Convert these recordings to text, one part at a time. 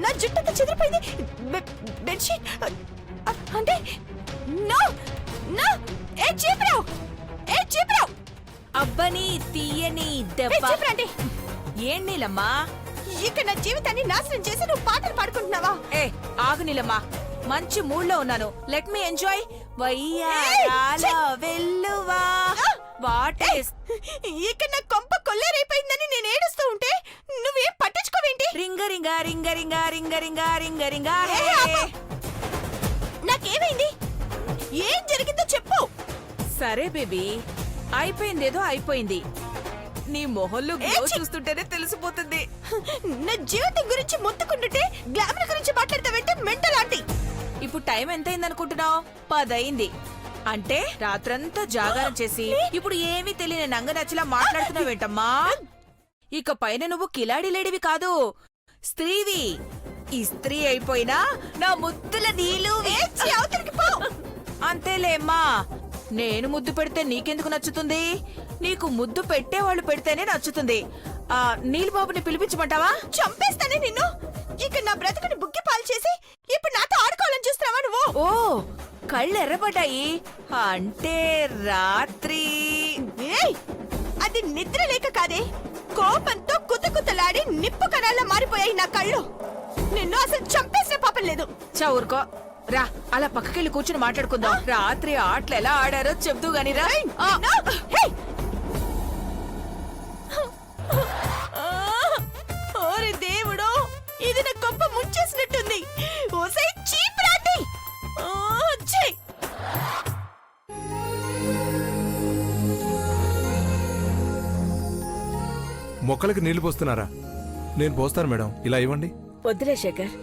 నా జుట్టంతా చెదిరిపోయింది. బెడ్షీట్ అంటే no no. ఏ చీపురావు, ఏ చీపురావు. అబ్బని తీయని దెబ్బ. అంటే ఏం నీలమ్మా, ఇక నా జీవితాన్ని నాశనం చేసి నువ్వు పాటలు పాడుకుంటున్నావా? ఏ ఆగు నీలమ్మా, మంచి మూడ్ లో ఉన్నాను. Let me enjoy. వెల్లువా ఇక నా కొంప కొల్లేరైపోయిందని నేను ఏడుస్తూ ఉంటే నువ్వేం పట్టించుకోవేంటి? రింగ రింగ రింగ రింగ రింగ రింగ రింగ రింగ. నాకేమైంది? ఏం జరిగిందో చెప్పు. సరే బేబీ, అయిపోయిందేదో అయిపోయింది. నీ మొహంలో గ్లో చూస్తుంటేనే తెలిసిపోతుంది. నా జీవితం గురించి మొత్తుకుంటుంటే గ్లామర్ గురించి మాట్లాడతావంటే మెంటల్ ఆంటీ. ఇప్పుడు టైం ఎంతైందనుకుంటున్నావు? 10 అయింది. అంటే రాత్రంతా జాగారం చేసి ఇప్పుడు ఏమీ తెలియని నంగనచ్చిలా మాట్లాడుతున్నావేంటమ్మా? ఇక పైన నువ్వు కిలాడి లేడివి కాదు, స్త్రీవి. ఈ స్త్రీ అయిపోయినా నా ముద్దుల నీళ్ళు అంతేలేమ్మా. నేను ముద్దు పెడితే నీకెందుకు నచ్చుతుంది? నీకు ముద్దు పెట్టేవాళ్ళు పెడితేనే నచ్చుతుంది. నీలుబాబుని పిలిపించమంటావా? చంపేస్తానే నిన్ను. ఇక నా బ్రతుకుని బుగ్గి పాలు చేసి ఇప్పుడు నాతో ఆడుకోవాలని చూస్తున్నావా నువ్వు? ఓ, కళ్ళు ఎర్రబడ్డాయి అంటే రాత్రి. అది నిద్ర లేక కాదే, కోపంతో కుతకుతలాడి నిప్పు కణాల్లో మారిపోయాయి నా కళ్ళు. నిన్ను అసలు చంపేసిన పాపం లేదు. చౌరుకో రా, అలా పక్కకెళ్ళి కూర్చుని మాట్లాడుకుందాం. రాత్రి ఆటలు ఎలా ఆడారో చెప్తూ గాని రా. ఓరి దేవుడో, ఇది నా గొప్ప ముంచేసినట్టుంది. ఓసై చీప్ రాండి. మొక్కలకి నీళ్లు పోస్తున్నారా? నేను పోస్తాను మేడం, ఇలా ఇవ్వండి. వద్దులే శేఖర్,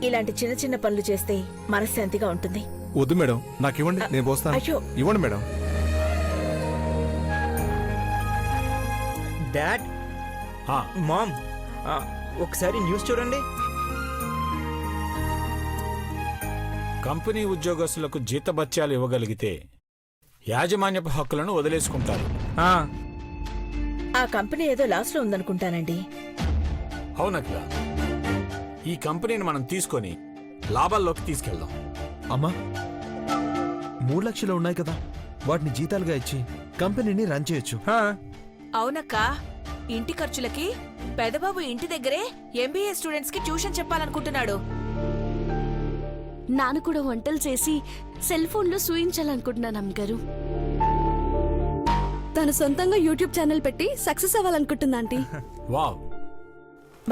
ఇలాంటి చిన్న చిన్న పనులు చేస్తే మనశ్శాంతిగా ఉంటుంది. వద్దు మేడం, నాకు ఇవ్వండి, నేను పోస్తాను. అయ్యో. ఇవ్వండి మేడం. డాడ్, మామ్, ఒకసారి న్యూస్ చూడండి. కంపెనీ ఉద్యోగస్తులకు జీతభత్యాలు ఇవ్వగలిగితే యాజమాన్యపు హక్కులను వదిలేసుకుంటారు. ఆ కంపెనీ ఏదో లాస్ లో ఉందనుకుంటానండి. అవునట్లా, ఈ కంపెనీని మనం తీసుకొని లాభాల్లోకి తీసుకెళ్దాం. అమ్మా, 3 లక్షలు ఉన్నాయి కదా, వాటిని జీతాలుగా ఇచ్చి కంపెనీని రన్ చేయొచ్చు. అవునక్క, ఇంటి ఖర్చులకి పెదబాబు ఇంటి దగ్గరే ఎంబీఏ స్టూడెంట్స్ కి ట్యూషన్ చెప్పాలనుకుంటున్నాడు. నాన్న కూడా వంటలు చేసి సెల్ ఫోన్ లో చూయించాలనుకుంటున్నాను అమ్మగారు. తను సొంతంగా యూట్యూబ్ ఛానల్ పెట్టి సక్సెస్ అవ్వాలనుకుంటుందా ఆంటీ? వావ్,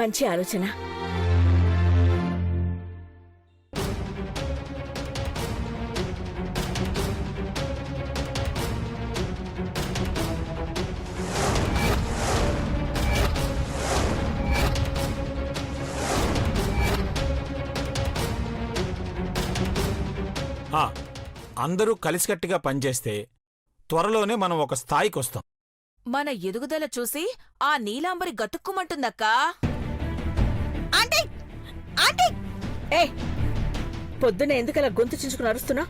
మంచి ఆలోచన. అందరూ కలిసికట్టుగా పనిచేస్తే త్వరలోనే మనం ఒక స్థాయికి వస్తాం. మన ఎదుగుదల చూసి ఆ నీలాంబరి గతుక్కుమంటుందక్కా. ఆంటీ, ఆంటీ, పొద్దున్న ఎందుకలా గొంతు చించుకుని అరుస్తున్నా?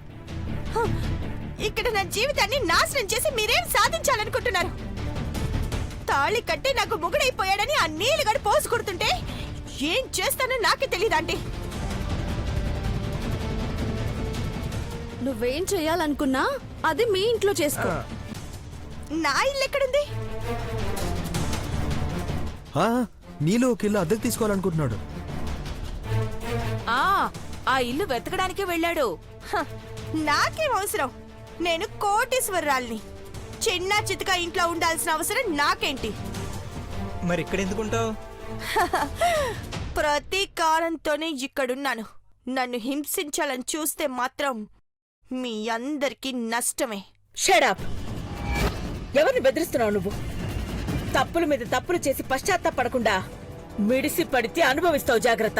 ఇక్కడ నా జీవితాన్ని నాశనం చేసి మీరేం సాధించాలనుకుంటున్నారు? తాళి కట్టి నాకు మొగుడైపోయాడని ఆ నీళ్ళగడ పోసు కొడుతుంటే ఏం చేస్తానో నాకే తెలీదాంటీ. నువ్వేం చెయ్యాలనుకున్నా అది మీ ఇంట్లో చేసుకో. నా ఇల్లు ఎక్కడుంది? నీలో ఒక ఇల్లు అద్దెకు తీసుకోవాలనుకుంటున్నాడు. ఆ ఇల్లు వెతకడానికే వెళ్ళాడు. నాకేం అవసరం? నేను కోటీశ్వరరాల్ని. చిన్న చితక ఇంట్లో ఉండాల్సిన అవసరం నాకేంటి? మరి ఇక్కడ ఎందుకుంటావు? ప్రతీకారంతోనే ఇక్కడున్నాను. నన్ను హింసించాలని చూస్తే మాత్రం మీ అందరికీ నష్టమే. షడప్! ఎవరిని బెదిరిస్తున్నావు నువ్వు? తప్పుల మీద తప్పులు చేసి పశ్చాత్తాపడకుండా మిడిసి పడితే అనుభవిస్తావు. జాగ్రత్త.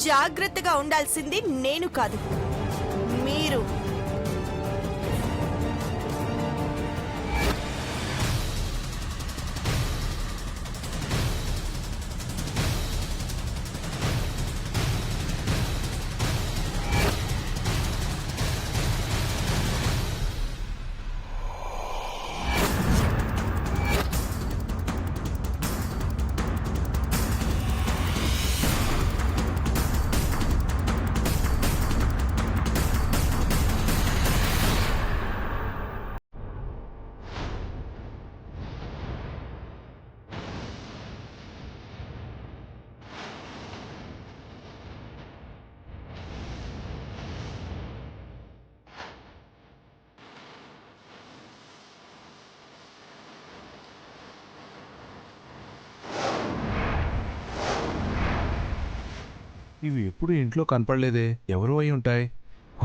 జాగ్రత్తగా ఉండాల్సింది నేను కాదు, మీరు. ఇవి ఎప్పుడు ఇంట్లో కనపడలేదే, ఎవరు అయి ఉంటాయి?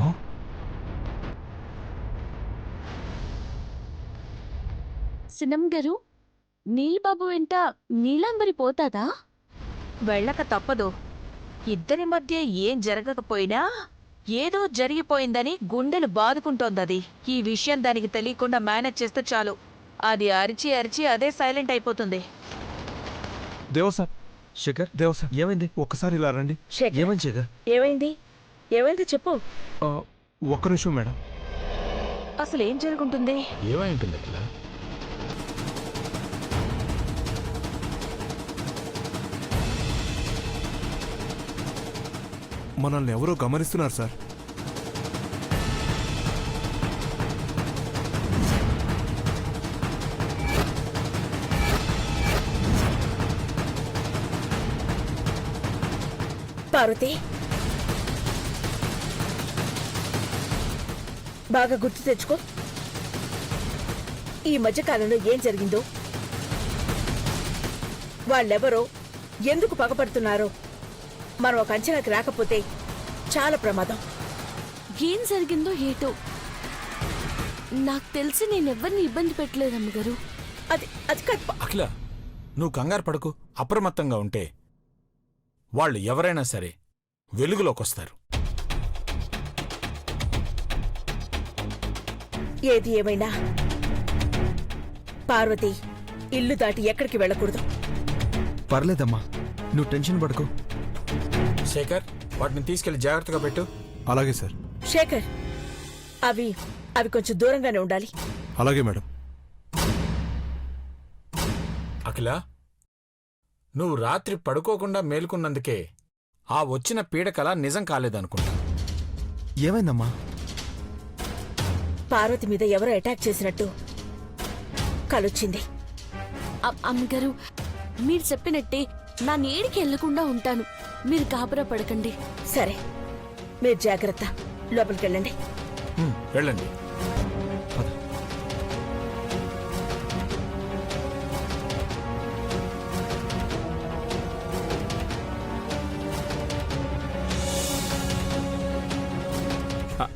ఆ? సినం గారు, నీల్బాబు వెంట నీలాంబరి పోతాదా? వెళ్ళక తప్పదు. ఇద్దరి మధ్య ఏం జరగకపోయినా ఏదో జరిగిపోయిందని గుండెలు బాదుకుంటోందది. ఈ విషయం దానికి తెలియకుండా మేనేజ్ చేస్తే చాలు. అది అరిచి అరిచి అదే సైలెంట్ అయిపోతుంది. దేవసా, శేఖర్, దేవసా, ఏమైంది? ఒక్కసారి ఇలా రండి. శేఖర్, ఏమైంది శేఖర్? ఏమైంది? ఏమైంది చెప్పు. ఆ, ఒక్క నిమిషం మేడం. అసలు ఏం జరుగుంటుంది? ఏమై ఉంటుంది అఖిల? మనల్ని ఎవరో గమనిస్తున్నారు సార్. పార్వతి, బాగా గుర్తు తెచ్చుకో. ఈ మధ్యకాలంలో ఏం జరిగిందో, వాళ్ళెవరో, ఎందుకు పగపడుతున్నారో మనం ఒక అంచనాకి రాకపోతే చాలా ప్రమాదం. ఏం జరిగిందో ఏటో నాకు తెలిసి నేనెవ్వరిని ఇబ్బంది పెట్టలేదు అమ్మగారు. అది అది కాదు. అఖిల, నువ్వు కంగారు పడకు. అప్రమత్తంగా ఉంటే వాళ్ళు ఎవరైనా సరే వెలుగులోకొస్తారు. ఏది ఏమైనా పార్వతి ఇల్లు దాటి ఎక్కడికి వెళ్ళకూడదు. పర్లేదమ్మా, నువ్వు టెన్షన్ పడకు. శేఖర్, వాటిని తీసుకెళ్లి జాగ్రత్తగా పెట్టు. అలాగే సార్. శేఖర్, అవి అవి కొంచెం దూరంగానే ఉండాలి. అలాగే మేడం. అఖిల, నువ్వు రాత్రి పడుకోకుండా మేలుకున్నందుకే ఆ వచ్చిన పీడకల నిజం కాలేదనుకుంటా. ఏమైందమ్మా? పార్వతి మీద ఎవరో అటాక్ చేసినట్టు కలొచ్చింది. అమ్మగారు, మీరు చెప్పినట్టే నా నీడికి వెళ్లకుండా ఉంటాను. మీరు గాబరా పడకండి. సరే, మీరు జాగ్రత్త. లోపలికెళ్ళండి. వెళ్ళండి.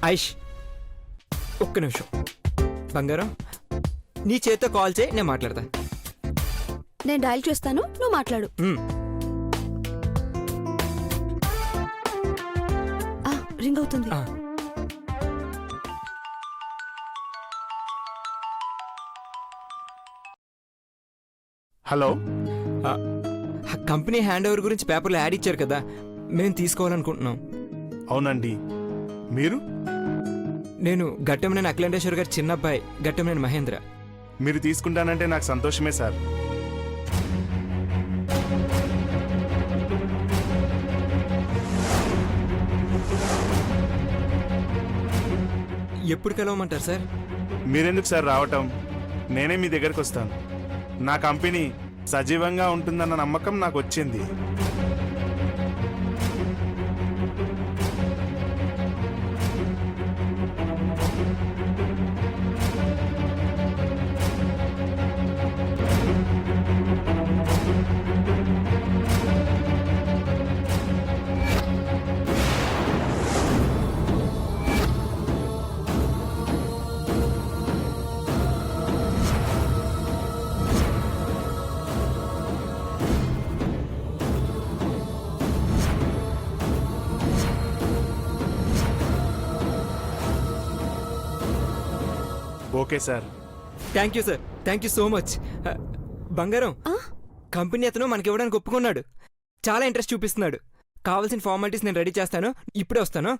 ఐష్, ఒక్క నిమిషం. బంగారం, నీ చేత్తో కాల్ చేయి, నేను మాట్లాడతా. నేను డయల్ చేస్తాను, నువ్వు మాట్లాడు. రింగ్ అవుతుంది. హలో. కంపెనీ హ్యాండ్ ఓవర్ గురించి పేపర్లో యాడ్ ఇచ్చారు కదా, మేము తీసుకోవాలనుకుంటున్నాం. అవునండి. మీరు? నేను గట్టమనేని అఖిలేండేశ్వర్ గారి చిన్న అబ్బాయి, గట్టమనేని మహేంద్ర. మీరు తీసుకుంటానంటే నాకు సంతోషమే సార్. ఎప్పుడు కలవమంటారు సార్? మీరెందుకు సార్ రావటం? నేనే మీ దగ్గరకు వస్తాను. నా కంపెనీ సజీవంగా ఉంటుందన్న నమ్మకం నాకు వచ్చింది. Okay sir. Thank you sir, thank you so much. బంగారం, కంపెనీ అతను మనకి ఇవ్వడానికి ఒప్పుకున్నాడు. చాలా ఇంట్రెస్ట్ చూపిస్తున్నాడు. కావాల్సిన ఫార్మాలిటీస్ నేను రెడీ చేస్తాను, ఇప్పుడే వస్తాను.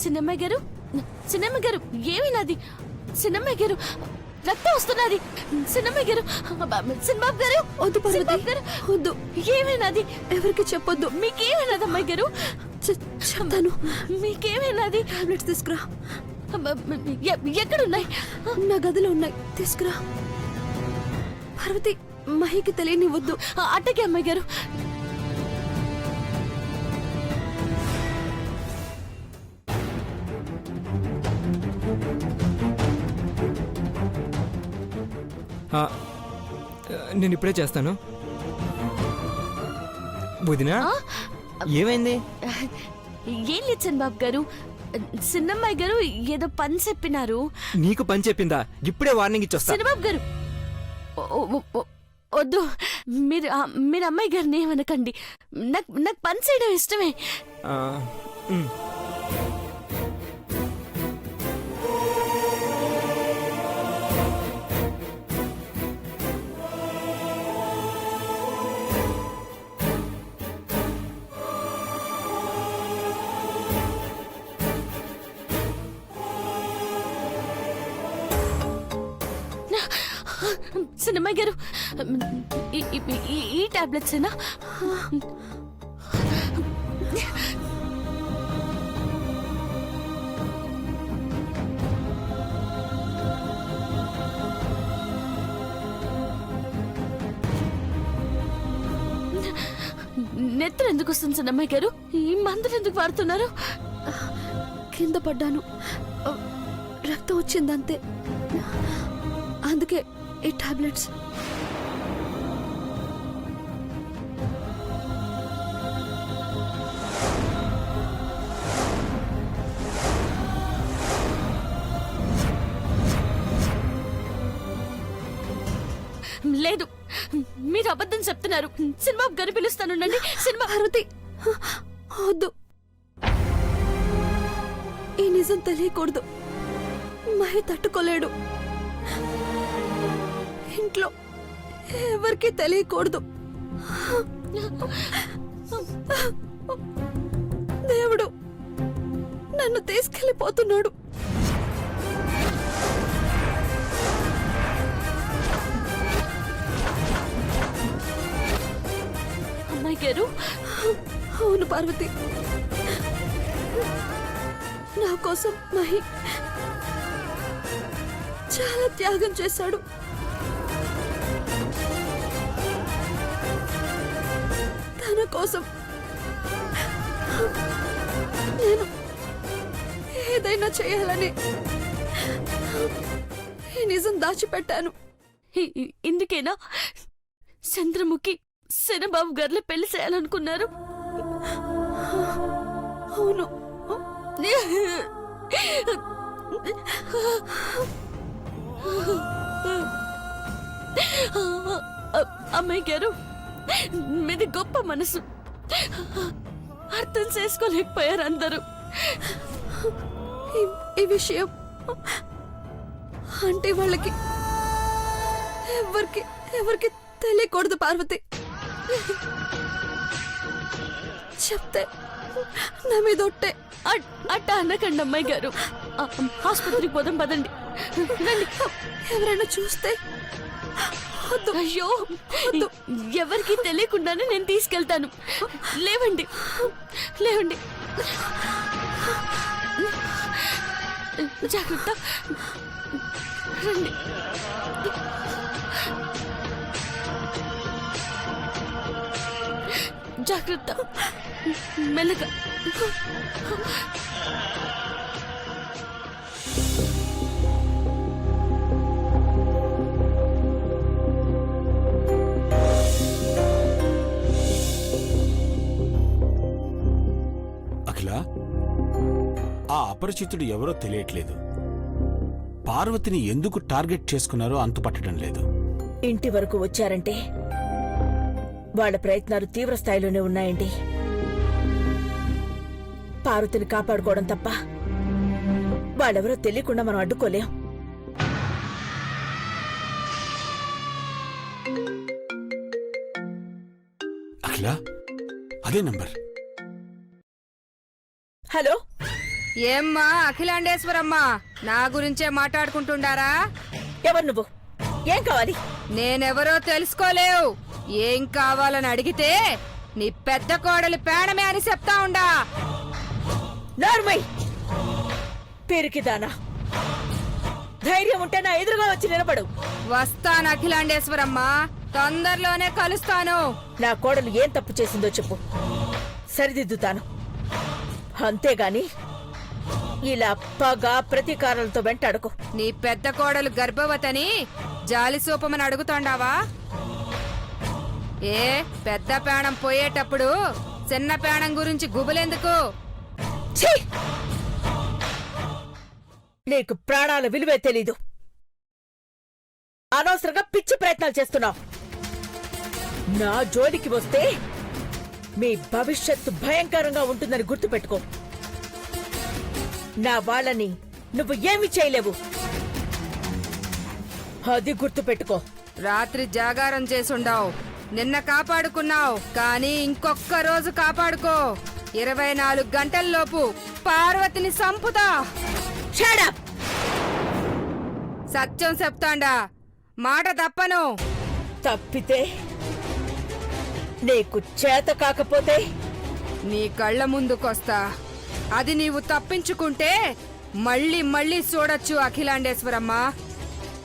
చిన్నమ్మాయి గారు, చిన్నమ్మాయి గారు, ఏమైనాది? చిన్నమ్మాయి గారు, రక్తం వస్తున్నది. చిన్నమ్మాయి గారు, సినిబాబు గారు, వద్దు పార్వతి గారు, వద్దు. ఏమైనాది? ఎవరికి చెప్పొద్దు. మీకేమైనాది అమ్మాయి గారు? చెప్తాను. మీకేమైనాది? టాబ్లెట్స్ తీసుకురా. ఎక్కడున్నాయి? నా గదిలో ఉన్నాయి, తీసుకురా. పార్వతి, మహికి తెలియనివ్వద్దు. అట్టకే అమ్మాయి గారు. ఆ, నేను ఇప్పుడే చేస్తాను. వదినా, ఏమైంది? ఏం లేదు చంద్రబాబు గారు, చిన్నమ్మాయి గారు ఏదో పని చెప్పినారు. నీకు పని చెప్పిందా? ఇప్పుడే వార్నింగ్ ఇచ్చొస్తా. చంద్రబాబు గారు, వద్దు. మీరు అమ్మాయి గారిని ఏమనకండి. నాకు పని చేయడం ఇష్టమే. ఆ, ఉమ్. సినిమా గారు, ఈ టాబ్లెట్స్ ఏనా? నెత్తురు ఎందుకు వస్తుంది చిన్నమ్మాయి గారు? ఈ మందులు ఎందుకు వాడుతున్నారు? కింద పడ్డాను, రక్తం వచ్చిందంతే. అందుకే ఈ టాబ్లెట్స్. లేదు, మీరు అబద్ధం చెప్తున్నారు. సినిమా గారు పిలుస్తానుండండి. సినిమా భారతి, వద్దు. ఈ నిజం తెలియకూడదు. మహి తట్టుకోలేడు. ఇంట్లో ఎవరికి తెలియకూడదు. దేవుడు నన్ను తీసుకెళ్ళిపోతున్నాడు. అమ్మాయి గారు, అవును పార్వతి, నా కోసం మహి చాలా త్యాగం చేశాడు. తన కోసం నేను ఏదైనా చేయాలని ఈ నిజం దాచిపెట్టాను. ఇందుకేనా చంద్రముఖి శనబాబు గారిని పెళ్లి చేయాలనుకున్నారు? అవును. అమ్మాయి గారు, మీది గొప్ప మనసు. అర్థం చేసుకోలేకపోయారు అందరూ. ఈ విషయం అంటే వాళ్ళకి ఎవరికి తెలియకూడదు పార్వతి. చెప్తే నా మీద ఒట్టే. అట్ట అనకండి అమ్మాయి గారు. ఆసుపత్రికి పోదాం పదండి. ఎవరైనా చూస్తే వద్దు. అయ్యో వద్దు. ఎవరికి తెలియకుండానే నేను తీసుకెళ్తాను. లేవండి, లేవండి. జాగ్రత్త, రండి. జాగ్రత్త, మెల్లగా. అఖిల, ఆ అపరిచితుడు ఎవరో తెలియట్లేదు. పార్వతిని ఎందుకు టార్గెట్ చేసుకున్నారో అంతుపట్టడం లేదు. ఇంటి వరకు వచ్చారంటే వాళ్ళ ప్రయత్నాలు తీవ్ర స్థాయిలోనే ఉన్నాయండి. పార్వతిని కాపాడుకోవడం తప్ప వాళ్ళెవరో తెలియకుండా మనం అడ్డుకోలేం. అఖిల, అదే నంబర్. హలో, ఏమ్మా అఖిలాండేశ్వరమ్మ, నా గురించే మాట్లాడుకుంటుండారా? ఎవరు నువ్వు? ఏం కావాలి? నేనెవరో తెలుసుకోలేవు. ఏం కావాలని అడిగితే నీ పెద్ద కోడలి పేడమే అని చెప్తా ఉండా. నార్మై పేరుకిదానా, ధైర్యం ఉంటే నా ఎదురుగా వచ్చి నిలబడు. వస్తాను అఖిలాండేశ్వరమ్మ, తొందరలోనే కలుస్తాను. నా కోడలు ఏం తప్పు చేసిందో చెప్పు, సరిదిద్దుతాను. అంతేగాని ఇలా పగ ప్రతీకారాలతో వెంటాడుకో. నీ పెద్ద కోడలు గర్భవతని జాలి సూపమని అడుగుతాండావా? ఏ పెద్ద పేణం పోయేటప్పుడు చిన్న పేణం గురించి గుబులెందుకు? ఛీ! నీకు ప్రాణాల విలువే తెలీదు. అనవసరంగా పిచ్చి ప్రయత్నాలు చేస్తున్నావు. నా జోలికి వస్తే మీ భవిష్యత్తు భయంకరంగా ఉంటుందని గుర్తుపెట్టుకో. నా వాళ్ళని నువ్వు ఏమి చేయలేవు, అది గుర్తుపెట్టుకో. రాత్రి జాగారం చేసుండావు, నిన్న కాపాడుకున్నావు, కానీ ఇంకొక్క రోజు కాపాడుకో. 24 గంటల్లోపు పార్వతిని సంపుతా. Shut up! సత్యం చెప్తాండా, మాట తప్పను. తప్పితే నీకు చేత కాకపోతే నీ కళ్ళ ముందుకొస్తా. అది నీవు తప్పించుకుంటే మళ్ళీ మళ్ళీ చూడొచ్చు అఖిలాండేశ్వరమ్మ.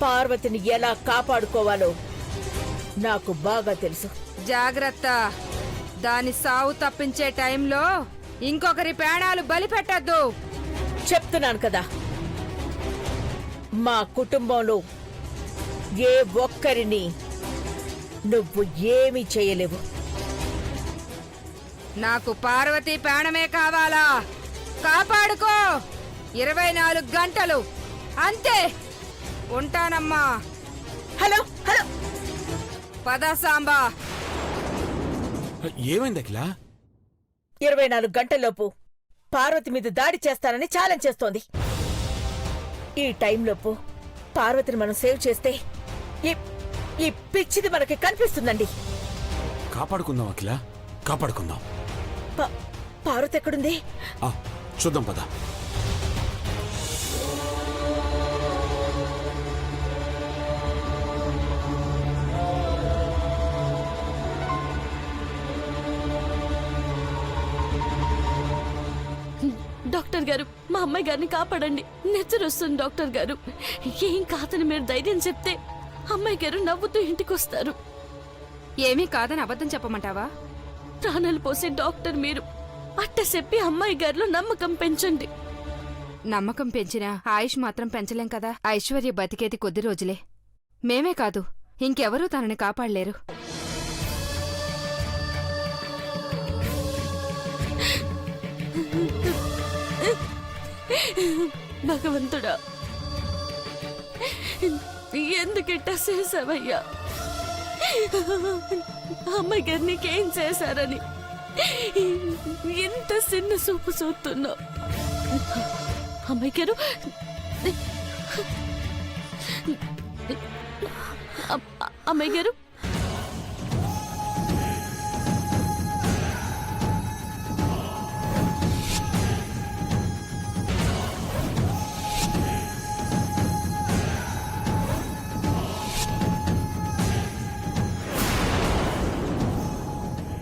పార్వతిని ఎలా కాపాడుకోవాలో నాకు బాగా తెలుసు. జాగ్రత్త, దాని సావు తప్పించే టైంలో ఇంకొకరి ప్రాణాలు బలి పెట్టద్దు. చెప్తున్నాను కదా, మా కుటుంబంలో ఏ ఒక్కరిని నువ్వు ఏమీ చేయలేవు. నాకు పార్వతి ప్రాణమే కావాలా? కాపాడుకో. 24 గంటలు అంతే. ఉంటానమ్మా. హలో హలో, పద సాంబా. ఏమైంది అఖిలా? 24 గంటల్లోపు పార్వతి మీద దాడి చేస్తానని ఛాలెంజ్ చేస్తోంది. ఈ టైంలోపు పార్వతిని మనం సేవ్ చేస్తే ఈ పిచ్చిది మనకి కనిపిస్తుందండి. కాపాడుకుందాం అఖిలా, కాపాడుకుందాం. పార్వతి ఎక్కడుంది? చూద్దాం పద. డాక్టర్ గారు, మా అమ్మాయి గారిని కాపాడండి. నెచ్చరొస్తుంది డాక్టర్ గారు. ఏం కాదని మీరు ధైర్యం చెప్తే అమ్మాయి గారు నవ్వుతూ ఇంటికొస్తారు. ఏమీ కాదని అబద్ధం చెప్పమంటావా? ప్రాణాలు పోసే డాక్టర్ మీరు. అట్ట చెప్పి అమ్మాయి గారిలో నమ్మకం పెంచండి. నమ్మకం పెంచినా ఆయుష్ మాత్రం పెంచలేం కదా. ఐశ్వర్య బతికేది కొద్ది రోజులే. మేమే కాదు, ఇంకెవరూ తనని కాపాడలేరు. భగవంతుడా, ఎందుకిట్టా చేసావయ్యా? అమ్మాయి గారు నీకేం చేశారని ఎంత చిన్న చూపు చూస్తున్నావు? అమ్మాయి గారు, అమ్మాయి గారు,